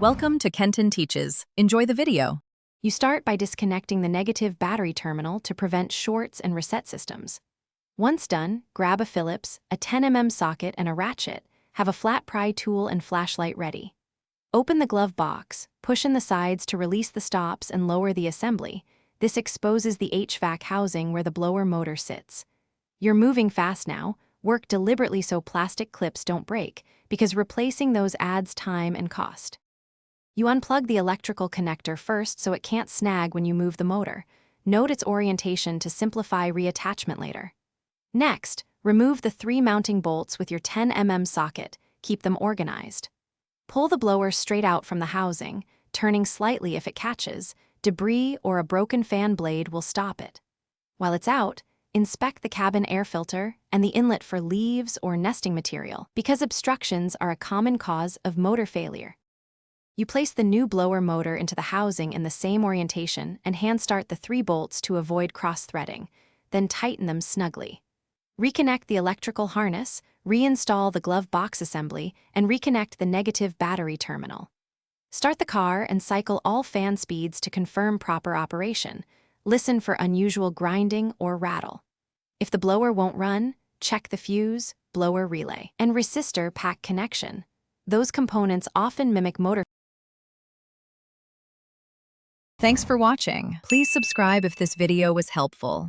Welcome to Kenton Teaches. Enjoy the video. You start by disconnecting the negative battery terminal to prevent shorts and reset systems. Once done, grab a Phillips, a 10mm socket, and a ratchet. Have a flat pry tool and flashlight ready. Open the glove box, push in the sides to release the stops and lower the assembly. This exposes the HVAC housing where the blower motor sits. You're moving fast now. Work deliberately so plastic clips don't break, because replacing those adds time and cost. You unplug the electrical connector first so it can't snag when you move the motor. Note its orientation to simplify reattachment later. Next, remove the 3 mounting bolts with your 10mm socket. Keep them organized. Pull the blower straight out from the housing, turning slightly if it catches. Debris or a broken fan blade will stop it. While it's out, inspect the cabin air filter and the inlet for leaves or nesting material, because obstructions are a common cause of motor failure. You place the new blower motor into the housing in the same orientation and hand start the 3 bolts to avoid cross-threading, then tighten them snugly. Reconnect the electrical harness, reinstall the glove box assembly, and reconnect the negative battery terminal. Start the car and cycle all fan speeds to confirm proper operation. Listen for unusual grinding or rattle. If the blower won't run, check the fuse, blower relay, and resistor pack connection. Those components often mimic motor. Thanks for watching. Please subscribe if this video was helpful.